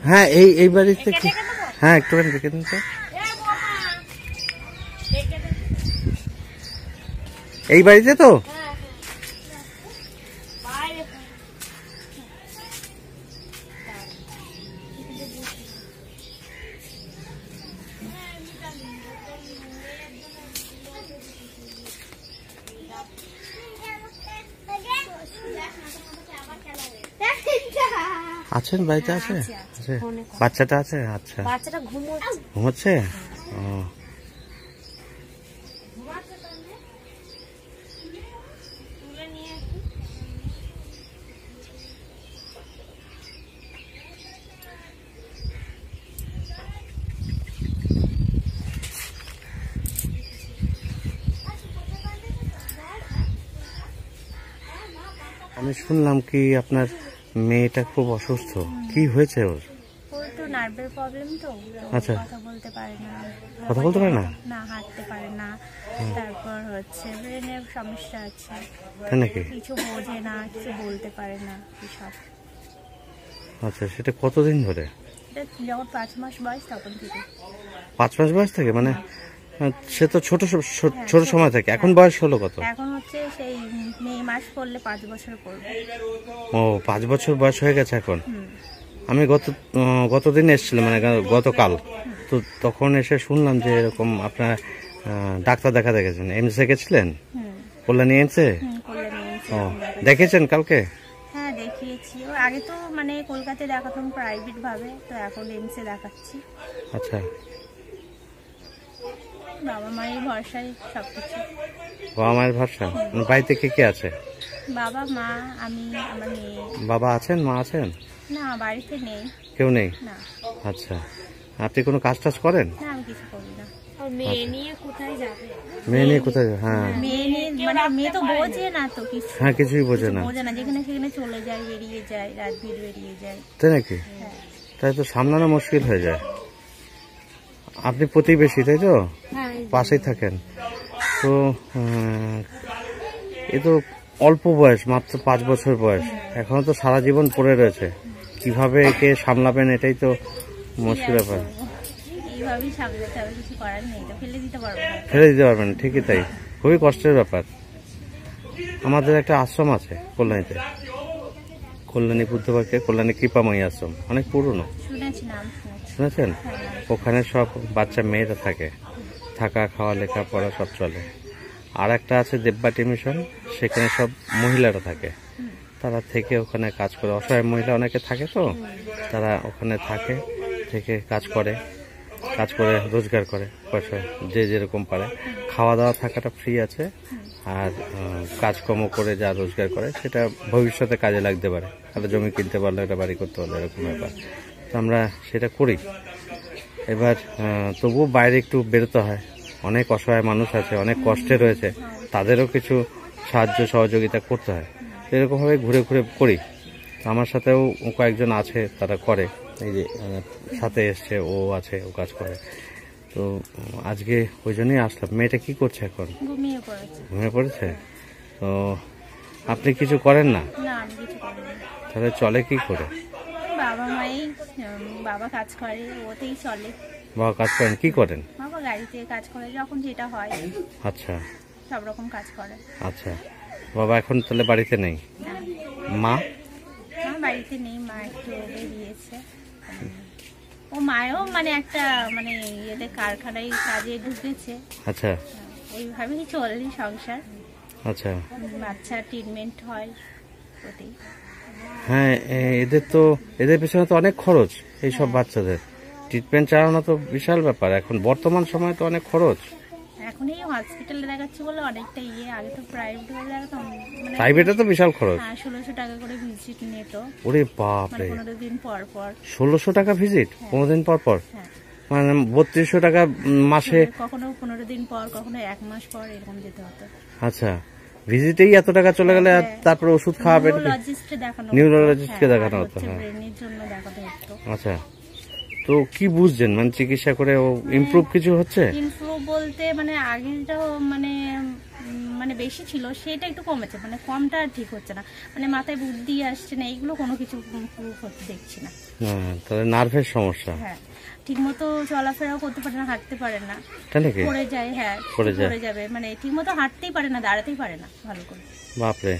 হ্যাঁ এই বাড়িতে কি? হ্যাঁ একটুখানি দেখে দিন তো। এই বাড়িতে তো আছেন? বাড়িতে আছে? বাচ্চাটা আছে? আচ্ছা, বাচ্চাটা ঘুমোচ্ছে। ও আমি শুনলাম কি আপনার মেয়েটা খুব অসুস্থ, কি হয়েছে ওর? ওর তো নার্ভের প্রবলেম তো। আচ্ছা, কথা বলতে পারে না। কথা বলতে পারে না? না, হাঁটতে পারে না। তারপর হচ্ছে ব্রেনের সমস্যা আছে। তাই নাকি? কিছু বোঝে না, কিছু বলতে পারে না এসব। আচ্ছা, সেটা কতদিন ধরে? যখন 5 মাস বয়স তখন থেকে। 5 মাস বয়স থেকে? মানে সে তো ছোট ছোট সময় থেকে। এখন বয়স হলো কত? এখন হচ্ছে সেই মে মাস পড়লে 5 বছর পড়বে। ও, 5 বছর বয়স হয়ে গেছে এখন। আমি গতদিন এসেছিলাম, মানে গতকাল, তো তখন এসে শুনলাম যে এরকম আপনার ডাক্তার দেখা গেছেন। এমসে গেছিলেন? কল্যাণী এমসে? ও, দেখেছেন কালকে? হ্যাঁ, দেখিয়েছি। ও আগে তো মানে কলকাতায় দেখাতাম প্রাইভেট ভাবে, তো এখন এমসে দেখাচ্ছি। আচ্ছা, বাবা মায়ের ভরসায় সবকিছু। বাবা মায়ের ভরসা? বাড়িতে কে কে আছে? বাবা, মা, আমি, আমার মেয়ে। বাবা আছেন? মা আছেন? না, বাড়িতে নেই। কেউ নেই? না। আচ্ছা, আপনি কোনো কাজ টাজ করেন? না, আমি কিছু করি না। আর মেয়ে নিয়ে কোথায় যাবে? মেয়ে নিয়ে কোথায়? হ্যাঁ, মেয়ে নিয়ে মানে মেয়ে তো বোঝে না তো কিছু। হ্যাঁ, কিছুই বোঝে না। যেখানে সেখানে চলে যায়, বেরিয়ে যায়, রাত ভিড় বেরিয়ে যায়। তাই নাকি? তাই তো সামলানো মুশকিল হয়ে যায়। আপনি প্রতিবেশী তাই তো? পাশেই থাকেন তো। এ তো অল্প বয়স, মাত্র 5 বছর বয়স, এখনো তো সারা জীবন পড়ে রয়েছে। কিভাবে একে সামলাবেন এটাই তো মুশকিল ব্যাপার। এইভাবেই সামলাতে হবে, কিছু করার নেই তো। ফেলে দিতে পারবো না। ফেলে দিতে পারবেন? ঠিকই তাই, খুবই কষ্টের ব্যাপার। আমাদের একটা আশ্রম আছে কল্যাণীতে, কল্যাণী বুদ্ধবাক্যে কল্যাণী কৃপাময়ী আশ্রম, অনেক পুরনো। শুনেছি, নাম শুনেছেন? ওখানে সব বাচ্চা মেয়েরা থাকে, থাকা খাওয়া লেখাপড়া সব চলে। আর একটা আছে দেববাটি মিশন, সেখানে সব মহিলারা থাকে। তারা থেকে ওখানে কাজ করে, অসহায় মহিলা অনেকে থাকে তো, তারা ওখানে থেকে কাজ করে রোজগার করে পয়সা, যে যেরকম পারে। খাওয়া দাওয়া থাকাটা ফ্রি আছে, আর কাজকর্ম করে যা রোজগার করে সেটা ভবিষ্যতে কাজে লাগতে পারে। একটা জমি কিনতে পারলে, একটা বাড়ি করতে পারলে, এরকম ব্যাপার। তো আমরা সেটা করি। এবার তবুও বাইরে একটু বেরোতে হয়, অনেক অসহায় মানুষ আছে, অনেক কষ্টে রয়েছে, তাদেরও কিছু সাহায্য সহযোগিতা করতে হয়। এরকমভাবে ঘুরে ঘুরে করি। আমার সাথেও কয়েকজন আছে, তারা করে। এই যে সাথে এসছে, ও আছে, ও কাজ করে। তো আজকে ওই জন্যই আসলাম। মেয়েটা কি করছে এখন? ঘুমিয়ে পড়েছে। তো আপনি কিছু করেন না? না, আমি কিছু করি না। তাহলে চলে কি করে? বাবা কাজ করে, ওতেই চলে। বাবা কাজ করেন? কি করেন? বাবা গাড়িতে কাজ করে, যখন যেটা হয়। আচ্ছা, সব রকম কাজ করে। আচ্ছা। বাবা এখন তাহলে বাড়িতে নেই? মা? বাড়িতে নেই, মা একটু বেরিয়েছে। ও মায়ও মানে একটা মানে ইয়েতে কারখানায় কাজে ঢুকেছে। আচ্ছা, ওইভাবেই চলে সংসার। আচ্ছা, বাচ্চা ট্রিটমেন্ট হয় ওতেই। হ্যাঁ, এদের পেছনে তো অনেক খরচ। এইসব বাচ্চাদের ট্রিটমেন্ট চালানো তো বিশাল ব্যাপার। এখন বর্তমান সময় তো অনেক খরচ। এখন এই হসপিটালে দেখাচ্ছি বলে অনেকটা আগে তো প্রাইভেট দেখাতাম, মানে প্রাইভেটে তো বিশাল খরচ। 1600 টাকা করে ভিজিট নিত। ওরে বাপ রে, 15 দিন পর পর 1600 টাকা ভিজিট? 15 দিন পর পর? মানে 3200 টাকা মাসে। কখনো 15 দিন পর, কখনো 1 মাস পর, এরকম যেতে হতো। আচ্ছা, ভিজিটেই এত টাকা চলে গেলে, তারপরে ওষুধ খাওয়াবেন? নিউরোলজিস্টকে দেখানো হতো। ব্রেনের জন্য দেখাতে হতো। আচ্ছা, তো কি বুঝছেন মানে চিকিৎসা করে ও ইমপ্রুভ কিছু হচ্ছে? ইমপ্রুভ বলতে মানে আগেরটাও মানে মানে বেশি ছিল, সেটা একটু কমেছে, মানে কমটা আর ঠিক হচ্ছে না, মানে মাথায় বুদ্ধি আসছে না, এইগুলো কোনো কিছু proof হতে দেখছি না। হ্যাঁ, তাহলে নার্ভের সমস্যা। হ্যাঁ, ঠিক মতো চলাফেরাও করতে পারে না, হাঁটতে পারে না, তাই নাকি? পড়ে যায়। হ্যাঁ, পড়ে যায়। পড়ে যাবে, মানে ঠিক মতো হাঁটতেই পারে না, দাঁড়াতেই পারে না ভালো করে। বাপরে,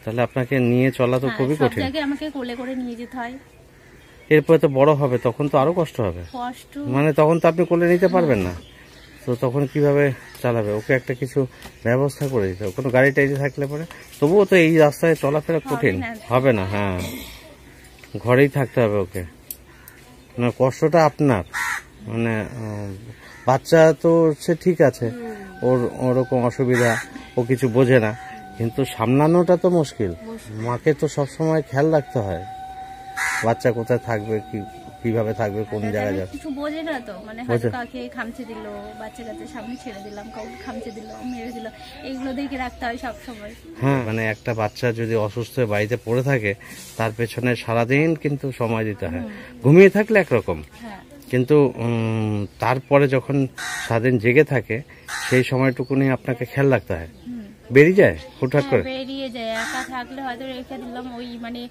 তাহলে আপনাকে নিয়ে চলা তো হ্যাঁ, খুবই সব কঠিন। জায়গায় আমাকে কোলে করে নিয়ে যেতে হয়। এরপরে তো বড় হবে, তখন তো আরো কষ্ট হবে, কষ্ট মানে তখন তো আপনি কোলে নিতে পারবেন না, তো তখন কিভাবে চালাবে? ওকে একটা কিছু ব্যবস্থা করে দিতে হবে, কোনো গাড়ি টাড়ি থাকলে পরে। তবুও তো এই রাস্তায় চলাফেরা কঠিন হবে না। হ্যাঁ, ঘরেই থাকতে হবে ওকে, মানে কষ্টটা আপনার, মানে বাচ্চা তো সে ঠিক আছে, ওর ওরকম অসুবিধা, ও কিছু বোঝে না, কিন্তু সামলানোটা তো মুশকিল। মাকে তো সবসময় খেয়াল রাখতে হয়, বাচ্চা কোথায় থাকবে, কিভাবে থাকবে, কোন জায়গায় যাবে। কিছু বোঝে না তো, মানে হয়তো কাকে খামচে দিল, বাচ্চা কাচ্চা সামনে ছেড়ে দিলাম, কাউকে খামচে দিল, মেরে দিল, এইগুলো দেখে রাখতে হয় সব সময়। হ্যাঁ, মানে একটা বাচ্চা যদি অসুস্থ হয়ে বাড়িতে পড়ে থাকে, তার পেছনে সারাদিন কিন্তু সময় দিতে হয়। ঘুমিয়ে থাকলে একরকম, হ্যাঁ, কিন্তু তারপরে যখন সারাদিন জেগে থাকে, সেই সময়টুকুনি আপনাকে খেয়াল রাখতে হয়। বেরিয়ে যায় হুটহাট করে? বেরিয়ে যায়, একা থাকলে হয়তো রেখে দিলাম, ওই মানে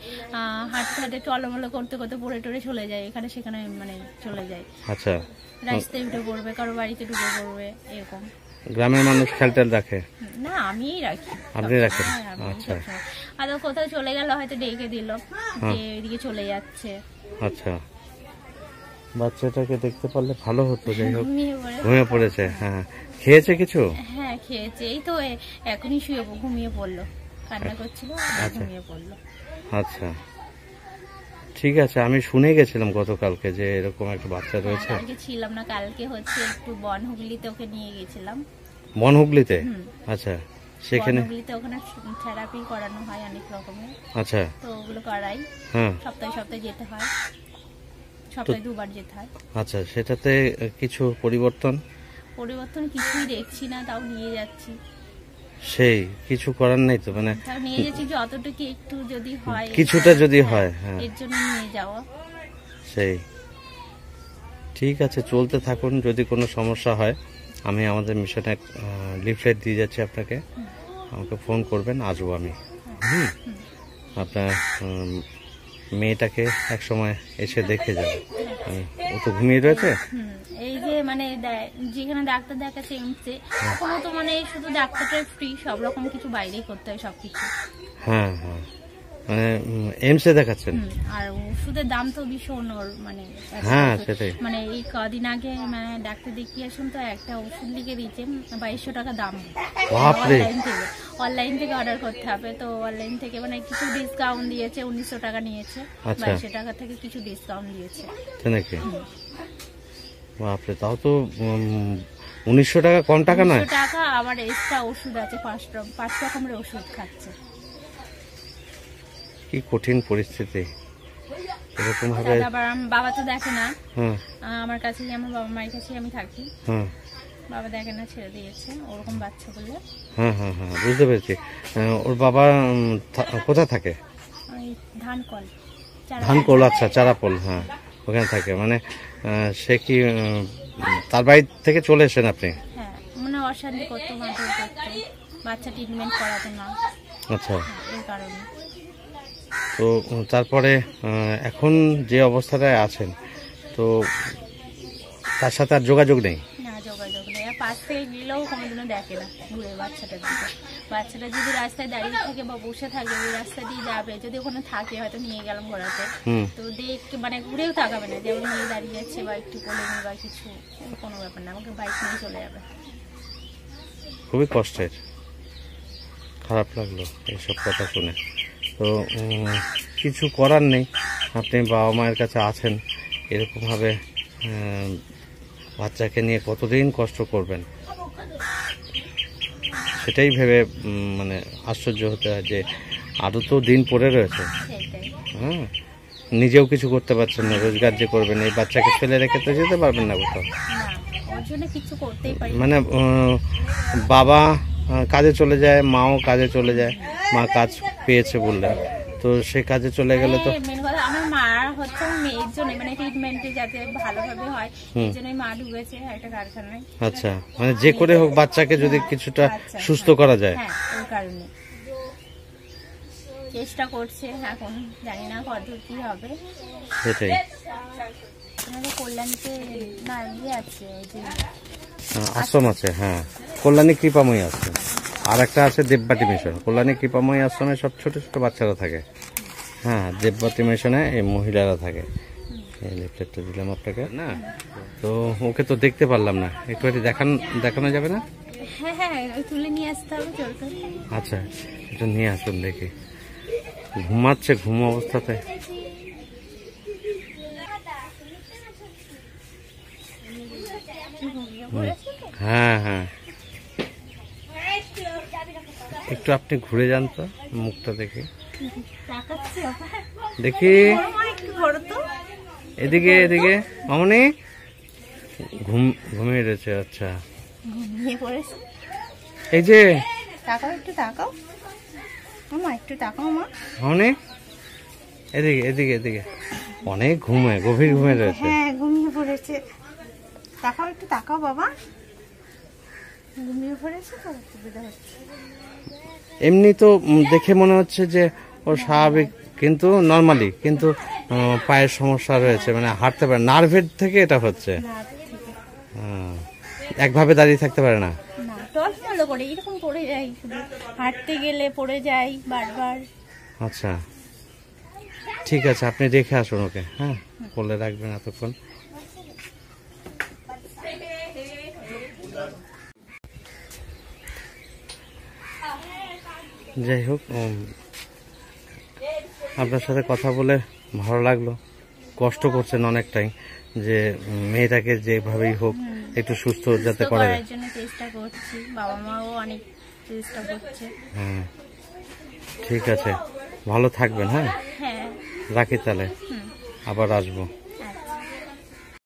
হাঁটতে হাঁটতে টলমলো করতে করতে পড়ে টরে চলে যায়, এখানে সেখানে মানে চলে যায়, আচ্ছা, রাস্তায় উঠে পড়বে, কারো বাড়িতে ঢুকে পড়বে, এরকম। গ্রামের মানুষ খেয়াল রাখে? না, আমিই রাখি। আপনি রাখেন? হ্যাঁ, আমি আচ্ছা সবসময়। আর ও কোথাও চলে গেল, হয়তো ডেকে দিল যে এদিকে চলে যাচ্ছে, আচ্ছা, বাচ্চাটাকে দেখতে পারলে ভালো হতো। যাই হোক, ঘুমিয়ে পড়ে। ঘুমিয়ে পড়েছে। হ্যাঁ, খেয়েছে কিছু? হ্যাঁ, খেয়েছে, এই তো এখনই শুয়ে ঘুমিয়ে পড়লো, কান্না করছিল, ঘুমিয়ে পড়লো। আচ্ছা, ঠিক আছে। আমি শুনে গেছিলাম গতকালকে যে এরকম একটা বাচ্চা রয়েছে। কালকে ছিলাম না, কালকে হচ্ছে একটু বন হুগলিতে ওকে নিয়ে গেছিলাম। বন হুগলিতে? আচ্ছা, সেখানে হুগলিতে ওখানে থেরাপি করানো হয় অনেক রকমের, আচ্ছা, তো ওগুলো করাই। হ্যাঁ, সপ্তাহে সপ্তাহে যেতে হয়, সপ্তাহে 2 বার যেতে হয়। আচ্ছা, সেটাতে কিছু পরিবর্তন কিছুই দেখছি না, তাও নিয়ে যাচ্ছি। সেই কিছু করার নেই তো, মানে তাও নিয়ে যাচ্ছি, যতটুকু একটু যদি হয়, কিছুটা যদি হয়। হ্যাঁ, এর জন্য নিয়ে যাওয়া। সেই ঠিক আছে, চলতে থাকুন। যদি কোনো সমস্যা হয়, আমি আমাদের মিশনে লিফলেট দিয়ে যাচ্ছি আপনাকে, আমাকে ফোন করবেন, আসবো আমি। আপনার মেয়েটাকে এক সময় এসে দেখে যাবে। ও তো ঘুমিয়ে রয়েছে। এই যে মানে যেখানে ডাক্তার দেখাচ্ছে এমসে, ওখানে তো মানে শুধু ডাক্তারটাই ফ্রি, সব রকম কিছু বাইরেই করতে হয় সবকিছু। হ্যাঁ হ্যাঁ, মানে এমসে দেখাচ্ছেন? আর ওষুধের দাম তো ভীষণ, ওর মানে হ্যাঁ সেটাই, মানে এই কদিন আগে মানে ডাক্তার দেখিয়ে আসুন, তো একটা ওষুধ লিখে দিয়েছে 2200 টাকা দাম। বাপরে, অনলাইন থেকে অর্ডার করতে হবে, তো অনলাইন থেকে মানে কিছু ডিসকাউন্ট দিয়েছে, 1900 টাকা নিয়েছে, 2200 টাকা থেকে কিছু ডিসকাউন্ট দিয়েছে। তাই নাকি? বাপরে, তাও তো 1900 টাকা কম টাকা নয়। 1900 টাকা, আবার এক্সট্রা ওষুধ আছে, 5 রকমের ওষুধ খাচ্ছে। কি কঠিন পরিস্থিতি এরকম ভাবে। আবার বাবা তো দেখে না, হ্যাঁ, আমার কাছেই, আমার বাবা মায়ের কাছেই আমি থাকি। হ্যাঁ, বাবা দেখে না, ছেড়ে দিয়েছে ওরকম বাচ্চা বলে। হ্যাঁ হ্যাঁ হ্যাঁ, বুঝতে পেরেছি। ওর বাবা কোথায় থাকে? ওই ধানকল। ধানকল, আচ্ছা, চারাপোল, হ্যাঁ, ওখানে থাকে। মানে সে কি তার বাড়ি থেকে চলে এসেছেন আপনি? হ্যাঁ, মানে অশান্তি করতো, মারধর করতো, বাচ্চা ট্রিটমেন্ট করাতো না, আচ্ছা, এই কারণে। তো তারপরে এখন যে অবস্থাটায় আছেন, তো তার সাথে আর যোগাযোগ নেই? না, যোগাযোগ নেই। আর পাশ থেকে গেলেও কোনোদিনও দেখে না ঘুরে বাচ্চাটার দিকে। বাচ্চাটা যদি রাস্তায় দাঁড়িয়ে থাকে বা বসে থাকে, ওই রাস্তা দিয়ে যাবে, যদি ওখানে থাকে, হয়তো নিয়ে গেলাম ঘোরাতে, তো দেখে মানে ঘুরেও তাকাবে না যে ওই নিয়ে দাঁড়িয়ে যাচ্ছে বা একটু কোলে নিয়ে বা কিছু, কোনো ব্যাপার না, আমাকে বাইক নিয়ে চলে যাবে। খুবই কষ্টের, খারাপ লাগলো এইসব কথা শুনে। তো কিছু করার নেই, আপনি বাবা মায়ের কাছে আছেন, এরকমভাবে বাচ্চাকে নিয়ে কতদিন কষ্ট করবেন, সেটাই ভেবে মানে আশ্চর্য হতে হয় যে আরও তো দিন পড়ে রয়েছে। সেটাই। হ্যাঁ, নিজেও কিছু করতে পারছেন না, রোজগার যে করবেন, এই বাচ্চাকে ফেলে রেখে তো যেতে পারবেন না কোথাও। না, ওর জন্য কিছু করতেই পারি। মানে বাবা কাজে চলে যায়, মাও কাজে চলে যায়, মা কাজ পেয়েছে বললেন, তো সে কাজে চলে গেলে তো। মেন কথা, আমার মা হচ্ছে মেয়ে এর জন্য মানে ট্রিটমেন্টে যাতে ভালোভাবে হয় এর জন্যই মা ঢুকেছে একটা কারখানায়। আচ্ছা, মানে যে করে হোক বাচ্চাকে যদি কিছুটা সুস্থ করা যায়। হ্যাঁ, ওই কারণে চেষ্টা করছে, এখন জানি না কত কি হবে। সেটাই আপনাদের কল্যাণীতে না ইয়ে আছে, ওই যে আশ্রম আছে, হ্যাঁ কল্যাণী কৃপাময়ী আশ্রম, আর একটা আছে দেববাটি মিশন। কল্যাণী কৃপাময়ী আশ্রমে সব ছোট ছোট বাচ্চারা থাকে, হ্যাঁ দেববাটি মিশনে এই মহিলারা থাকে। এই লিফলেটটা দিলাম আপনাকে না, তো ওকে তো দেখতে পারলাম না, একটু দেখানো যাবে না? হ্যাঁ হ্যাঁ, ওই তুলে নিয়ে আসতে হবে জোর করে। আচ্ছা, এটা নিয়ে আসুন দেখি। ঘুমাচ্ছে, ঘুম অবস্থাতে। হ্যাঁ হ্যাঁ, একটু আপনি ঘুরে যান তো, মুখটা দেখি দেখি, এদিকে এদিকে। মামনি ঘুমিয়ে রয়েছে। আচ্ছা, এই যে তাকাও, একটু তাকাও মামা, একটু তাকাও মা। মামনি এদিকে এদিকে এদিকে, অনেক ঘুমে, গভীর ঘুমে রয়েছে। হ্যাঁ, ঘুমিয়ে পড়েছে। তাকাও, একটু তাকাও বাবা, ঘুমিয়ে পড়েছে তো, অসুবিধা হচ্ছে। এমনি তো দেখে মনে হচ্ছে যে ও স্বাভাবিক, কিন্তু নর্মালি, কিন্তু পায়ের সমস্যা রয়েছে, মানে হাঁটতে পারে, নার্ভের থেকে এটা হচ্ছে। একভাবে দাঁড়িয়ে থাকতে পারে না, টলমল করে এরকম পড়ে যাই, শুধু হাঁটতে গেলে পড়ে যাই বারবার। আচ্ছা ঠিক আছে, আপনি রেখে আসুন ওকে, হ্যাঁ কোলে রাখবেন এতক্ষণ। যাই হোক, আপনার সাথে কথা বলে ভালো লাগলো। কষ্ট করছেন অনেকটাই, যে মেয়েটাকে যেভাবেই হোক একটু সুস্থ যাতে করা যায়, চেষ্টা করছি, বাবা মাও অনেক চেষ্টা করছে। হ্যাঁ ঠিক আছে, ভালো থাকবেন। হ্যাঁ, হ্যাঁ রাখি তাহলে, আবার আসবো।